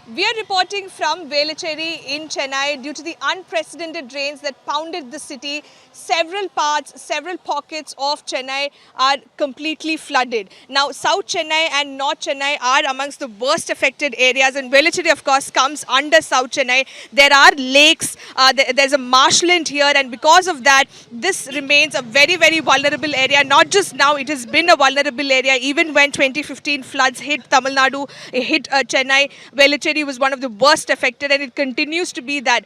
We are reporting from Velachery in Chennai due to the unprecedented rains that pounded the city. Several parts, several pockets of Chennai are completely flooded. Now, South Chennai and North Chennai are amongst the worst affected areas, and Velachery, of course, comes under South Chennai. There are lakes, there's a marshland here, and because of that, this remains a very, very vulnerable area. Not just now, it has been a vulnerable area even when 2015 floods hit Tamil Nadu, hit Chennai. Velachery was one of the worst affected, and it continues to be that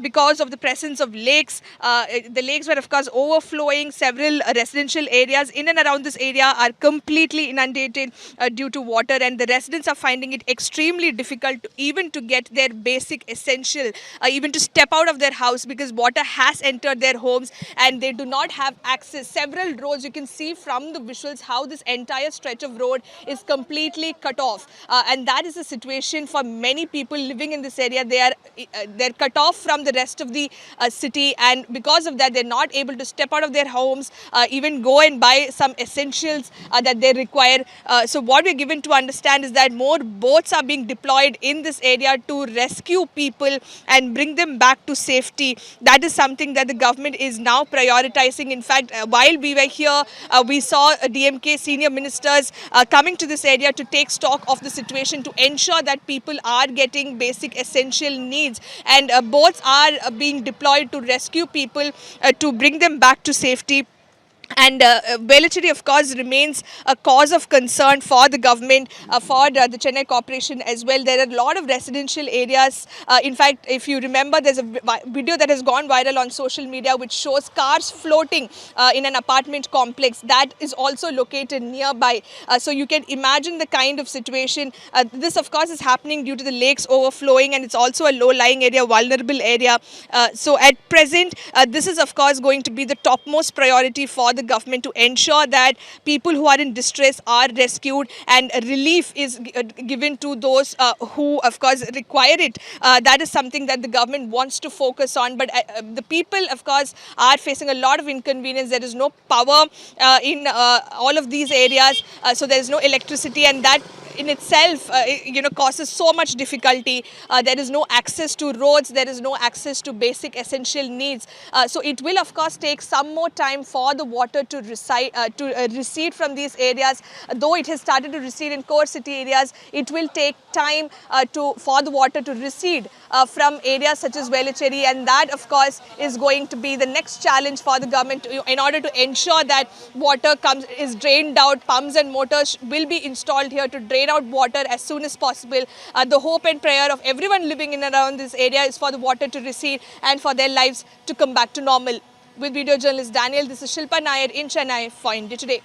because of the presence of lakes. The lakes were, of course, overflowing. Several residential areas in and around this area are completely inundated due to water, and the residents are finding it extremely difficult even to get their basic essential, even to step out of their house, because water has entered their homes and they do not have access. Several roads, you can see from the visuals how this entire stretch of road is completely cut off, and that is the situation for many people living in this area. They're cut off from the rest of the city, and because of that, they're not able to step out of their homes, even go and buy some essentials that they require. So what we're given to understand is that more boats are being deployed in this area to rescue people and bring them back to safety. That is something that the government is now prioritizing. In fact, while we were here, we saw DMK senior ministers coming to this area to take stock of the situation, to ensure that people are getting basic essential needs, and boats are being deployed to rescue people, to bring them back to safety. And Velachery, of course, remains a cause of concern for the government, for the Chennai Corporation as well. There are a lot of residential areas. In fact, if you remember, there's a video that has gone viral on social media which shows cars floating in an apartment complex that is also located nearby. So you can imagine the kind of situation. This, of course, is happening due to the lakes overflowing, and it's also a low-lying area, vulnerable area. So at present, this is, of course, going to be the topmost priority for the government, to ensure that people who are in distress are rescued and relief is given to those who, of course, require it. That is something that the government wants to focus on. But the people, of course, are facing a lot of inconvenience. There is no power in all of these areas, so there is no electricity, and that in itself, causes so much difficulty. There is no access to roads. There is no access to basic essential needs. So it will, of course, take some more time for the water to recede from these areas. Though it has started to recede in core city areas, it will take time for the water to recede from areas such as Velachery, and that, of course, is going to be the next challenge for the government in order to ensure that water is drained out. Pumps and motors will be installed here to drain out water as soon as possible. The hope and prayer of everyone living in and around this area is for the water to recede and for their lives to come back to normal. With video journalist Daniel, this is Shilpa Nair in Chennai for India Today.